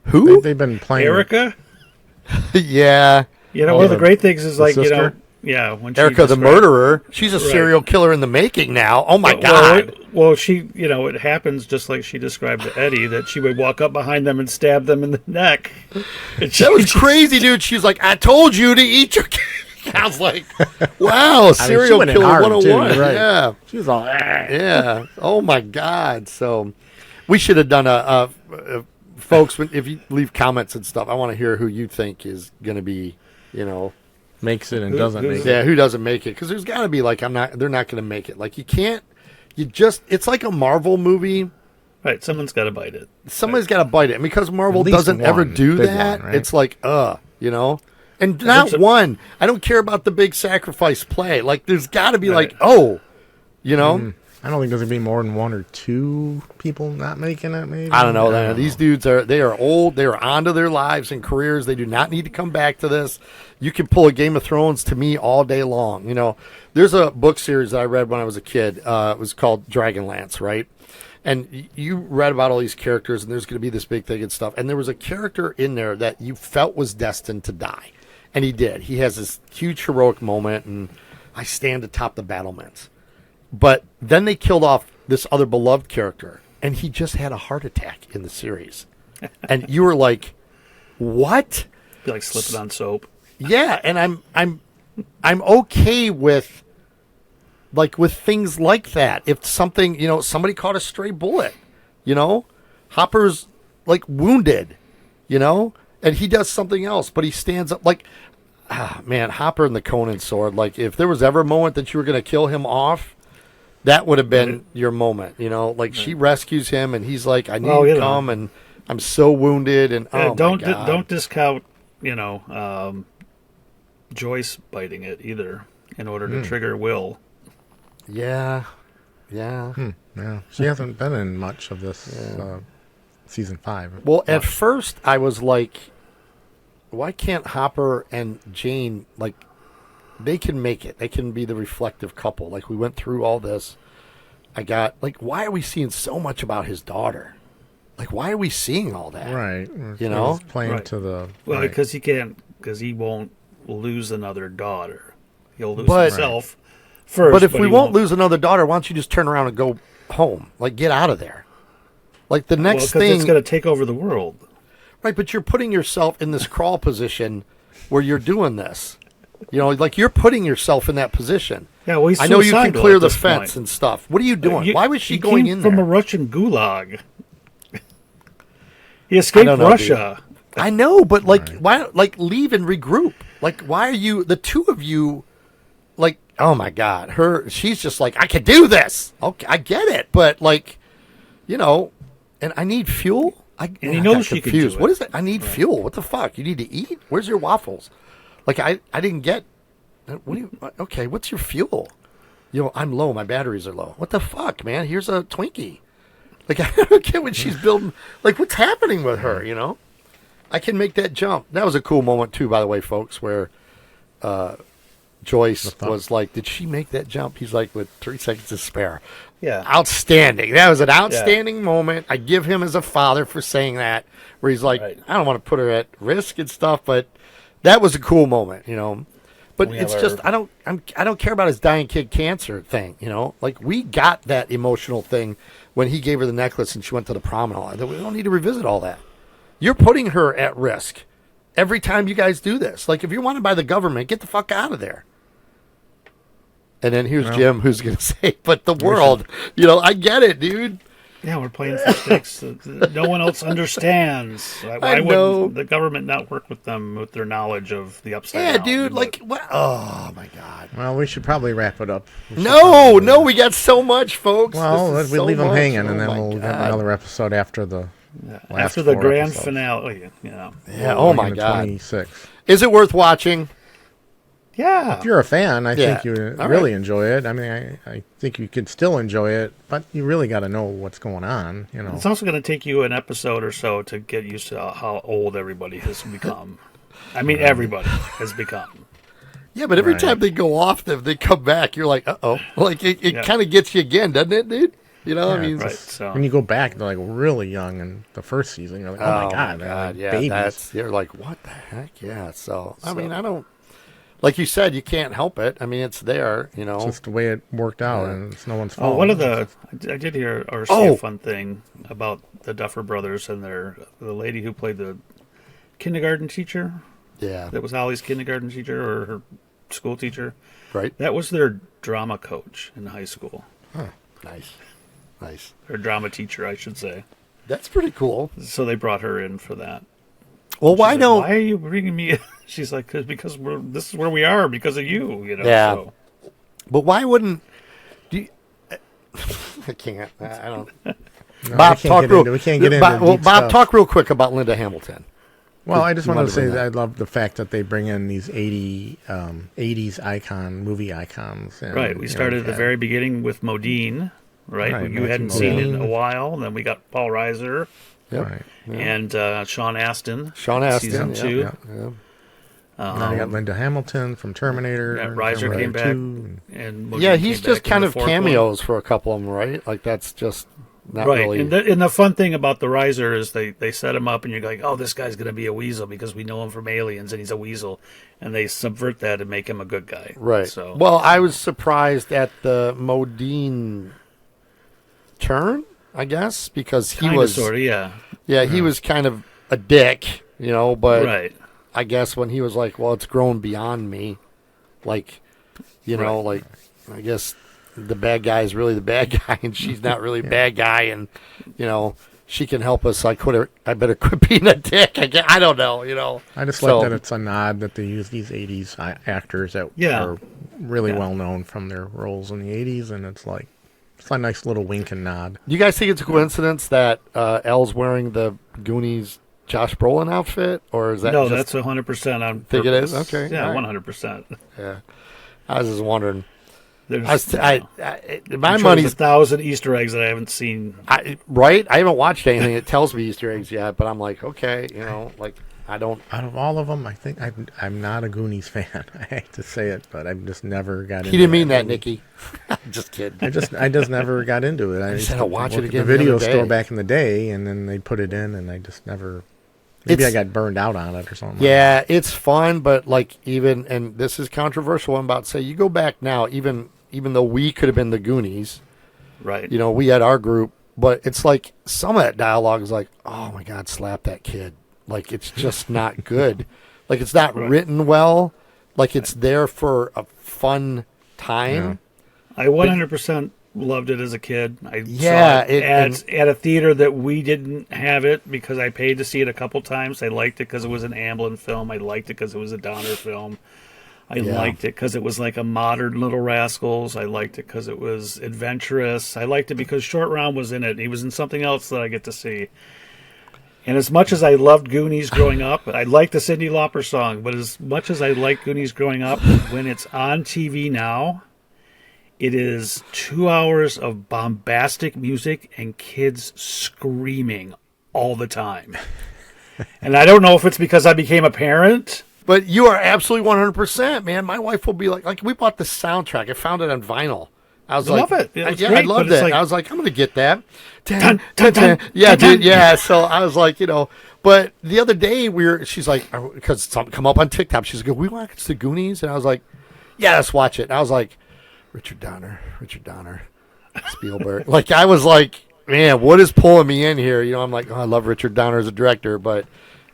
Who? They've been playing. Erica? Yeah. One of the great things is the sister? when Erica, the murderer, she's a serial killer in the making now. Oh my God. Well, she, it happens just like she described to Eddie, that she would walk up behind them and stab them in the neck. That was crazy, dude. She was like, I told you to eat your I was like, wow, serial killer 101. Too, right. Yeah. She was all, yeah. Oh my God. So we should have done a folks, if you leave comments and stuff, I want to hear who you think is going to be, makes it and doesn't make it. Yeah, who doesn't make it? Because there's got to be they're not going to make it. It's like a Marvel movie. Right, someone's got to bite it. Somebody's got to bite it. And because Marvel doesn't ever do that, right? it's like, And not one. I don't care about the big sacrifice play. There's got to be I don't think there's going to be more than 1 or 2 people not making it, maybe. I don't know. These dudes are old. They are onto their lives and careers. They do not need to come back to this. You can pull a Game of Thrones to me all day long. There's a book series that I read when I was a kid. It was called Dragonlance, right? And you read about all these characters, and there's going to be this big thing and stuff. And there was a character in there that you felt was destined to die. And he did. He has this huge heroic moment, and I stand atop the battlements. But then they killed off this other beloved character, and he just had a heart attack in the series. And you were like, "What?" Be like slipping on soap. Yeah, and I'm okay with things like that. If something, somebody caught a stray bullet, Hopper's wounded, and he does something else, but he stands up Hopper and the Conan sword. If there was ever a moment that you were going to kill him off, that would have been your moment, you know? Like, she rescues him, and he's like, I need to come, and I'm so wounded, and my God. Don't discount, Joyce biting it either in order to trigger Will. Yeah. Yeah. She hasn't been in much of this season 5. Well, at first, I was like, why can't Hopper and Jane, like, they can make it. They can be the reflective couple. Like, we went through all this. I got, like, why are we seeing so much about his daughter? Like, why are we seeing all that? Right. You know? He's playing to the... Well, right. because he won't lose another daughter. He'll lose himself first. But if we won't lose another daughter, why don't you just turn around and go home? Like, get out of there. Like, the next thing... it's going to take over the world. Right, but you're putting yourself in this crawl position where you're doing this. You know, like, you're putting yourself in that position. Yeah, well, he's I know you can clear the fence and stuff. What are you doing? Why was she going in there? From a Russian gulag. He escaped Russia. Dude. I know, but like, why? Like, leave and regroup. Like, why are you? The two of you, like, oh my God, she's just like, I can do this. Okay, I get it, but like, you know, and I need fuel. And he knows she can do it. What is it? I need fuel. What the fuck? You need to eat? Where's your waffles? Like, I didn't get. Okay, what's your fuel? You know, I'm low. My batteries are low. What the fuck, man? Here's a Twinkie. Like, I don't get what she's building. Like, what's happening with her, you know? I can make that jump. That was a cool moment, too, by the way, folks, where Joyce was like, did she make that jump? He's like, with 3 seconds to spare. Yeah. Outstanding. That was an outstanding moment. I give him as a father for saying that, where he's like, I don't want to put her at risk and stuff, but that was a cool moment, you know? But it's just I don't care about his dying kid cancer thing, you know. Like, we got that emotional thing when he gave her the necklace and she went to the prom and all that. We don't need to revisit all that. You're putting her at risk every time you guys do this. Like, if you're wanted by the government, get the fuck out of there. And then here's Jim, who's going to say, "But the world, you know, I get it, dude." Yeah, we're playing for sticks. No one else understands. Why would the government not work with them with their knowledge of the upside down? Yeah, dude. Like, what? Oh my God. Well, we should probably wrap it up. No, we got so much, folks. Well, we'll leave them hanging, and then we'll have another episode after the grand finale. Yeah. Oh my God. 26. Is it worth watching? Yeah. If you're a fan, I think you really enjoy it. I mean, I think you could still enjoy it, but you really got to know what's going on. You know, it's also going to take you an episode or so to get used to how old everybody has become. I mean, everybody has become. Yeah, but every time they go off, they come back. You're like, uh-oh. Like, it kind of gets you again, doesn't it, dude? You know, I mean, so. When you go back, they're like really young in the first season. You're like, oh my God, yeah, babies. You're like, what the heck? Yeah, so, I mean, I don't. Like you said, you can't help it. I mean, it's there, you know. It's just the way it worked out, and it's no one's fault. I did hear or see a fun thing about the Duffer Brothers and the lady who played the kindergarten teacher. Yeah. That was Holly's kindergarten teacher or her school teacher. Right. That was their drama coach in high school. Huh. Nice. Or drama teacher, I should say. That's pretty cool. So they brought her in for that. Well, why are you bringing me in? She's like, because this is where we are because of you, you know. Yeah. So. But why wouldn't... I can't. I don't... No, Bob, talk real... We can't get into Bob, stuff. talk real quick about Linda Hamilton. Well, I just wanted to say that I love the fact that they bring in these 80s movie icons. And, right. We started at the very beginning with Modine, right? You hadn't seen it in a while. And then we got Paul Reiser. Yep. Right. And Sean Astin. Season 2. Yeah. Now you got Linda Hamilton from Terminator. Yeah, Reiser came back. And Modine he's just kind of cameos for a couple of them, right? Like, that's just not really... And the fun thing about the Reiser is they set him up and you're like, oh, this guy's going to be a weasel because we know him from Aliens and he's a weasel. And they subvert that and make him a good guy. Right. So, well, I was surprised at the Modine turn, I guess, because he was... Sort of, yeah. Yeah, he was kind of a dick, you know, but right. I guess when he was like, well, it's grown beyond me, like, you know, like, I guess the bad guy is really the bad guy and she's not really the bad guy and, you know, she can help us. I better quit being a dick. I don't know, you know. I just like that it's a nod that they use these 80s actors that are really well known from their roles in the 80s, and it's like, It's a nice little wink and nod. Do you guys think it's a coincidence that Elle's wearing the Goonies Josh Brolin outfit, or is that No, just, that's 100% on purpose. think it is? Okay, Yeah, all right. 100%. Yeah, I was just wondering. There's, My I'm sure money's there's 1,000 Easter eggs that I haven't seen. right. I haven't watched anything that tells me Easter eggs yet, but I'm like, okay, like I don't. Out of all of them, I think I'm not a Goonies fan. I hate to say it, but I've just never got into it. He didn't mean that, Nikki. Just kidding. I just never got into it. I just used had to to watch it work at again the the video other store day. back in the day, and then they put it in, and I just never. Maybe I got burned out on it or something. Yeah, it's fun, but like even, and this is controversial. I'm about to say, you go back now, even though we could have been the Goonies, Right. you know, we had our group, but it's like some of that dialogue is like, oh my God, slap that kid. Like it's just not good. Like it's not written well. Like it's there for a fun time. I 100% loved it as a kid. I Yeah, saw it at a theater that we didn't have it because I paid to see it a couple times. I liked it because it was an Amblin film. I liked it because it was a Donner film. I liked it because it was like a modern Little Rascals. I liked it because it was adventurous. I liked it because Short Round was in it. He was in something else that I get to see. And as much as I loved Goonies growing up, I like the Cyndi Lauper song, but as much as I like Goonies growing up, when it's on TV now, it is 2 hours of bombastic music and kids screaming all the time. And I don't know if it's because I became a parent. But you are absolutely 100%, man. My wife will be like we bought the soundtrack. I found it on vinyl. I was Love like, it. Yeah, it's I great, loved but it's it. like- I was like, I'm going to get that. Dun, dun, dun, Yeah, dun, dude. Yeah. So I was like, but the other day she's like, because something come up on TikTok. She's like, we watch the Goonies. And I was like, yeah, let's watch it. And I was like, Richard Donner, Spielberg. Like, I was like, man, what is pulling me in here? I'm like, I love Richard Donner as a director, but,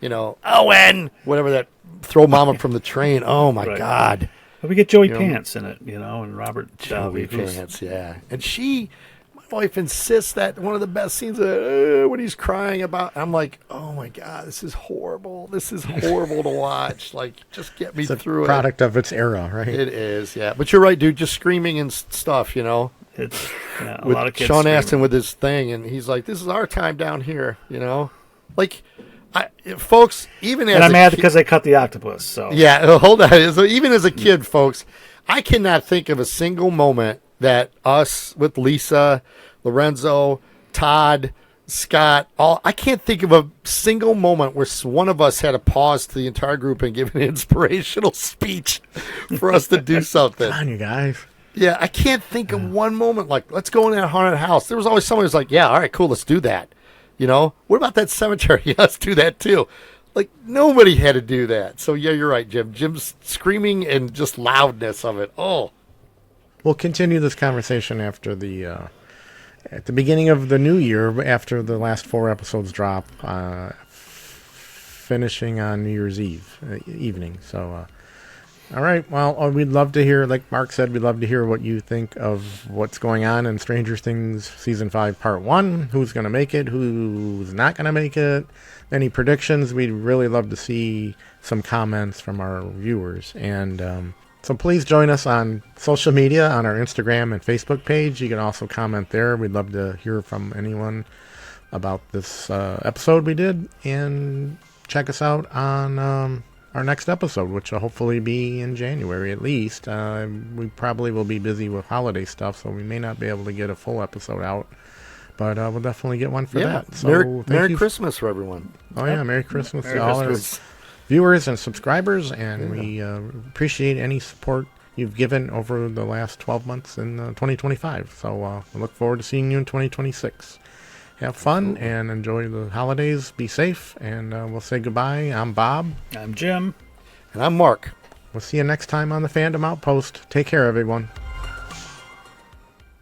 Owen, whatever that, throw mama from the train. Oh, my Right. God. But we get Joey Pants in it, and Robert Joey Davi. who's- Pants, yeah. And my wife insists that one of the best scenes when he's crying about, I'm like, oh my God, this is horrible. This is horrible to watch. Like, just get me It's a through product of its era, right? it. It is, yeah. But you're right, dude, just screaming and stuff, It's a with lot of kids. Sean screaming. Astin with his thing, and he's like, this is our time down here, Like, folks, even as And I'm a mad kid- because they cut the octopus. So yeah, hold on. So even as a kid, folks, I cannot think of a single moment that us with Lisa, Lorenzo, Todd, Scott, I can't think of a single moment where one of us had to pause to the entire group and give an inspirational speech for us to do something. Come on, you guys. Yeah, I can't think of one moment like, let's go in that haunted house. There was always someone who's like, yeah, all right, cool, let's do that. What about that cemetery? Yeah, let's do that too. Like, nobody had to do that. So, yeah, you're right, Jim. Jim's screaming and just loudness of it. Oh. We'll continue this conversation after at the beginning of the new year, after the last 4 episodes drop, finishing on New Year's Eve evening. So, all right. Well, we'd love to hear, like Mark said, we'd love to hear what you think of what's going on in Stranger Things Season 5, Part 1. Who's going to make it? Who's not going to make it? Any predictions? We'd really love to see some comments from our viewers. And so please join us on social media, on our Instagram and Facebook page. You can also comment there. We'd love to hear from anyone about this episode we did. And check us out on our next episode, which will hopefully be in January at least. We probably will be busy with holiday stuff, so we may not be able to get a full episode out. But we'll definitely get one for that. So Merry Christmas for everyone. Oh, yeah, Merry Christmas Merry to all Christmas. our viewers and subscribers, and we appreciate any support you've given over the last 12 months in 2025. So we look forward to seeing you in 2026. Have fun and enjoy the holidays. Be safe, and we'll say goodbye. I'm Bob. I'm Jim. And I'm Mark. We'll see you next time on the Fandom Outpost. Take care, everyone.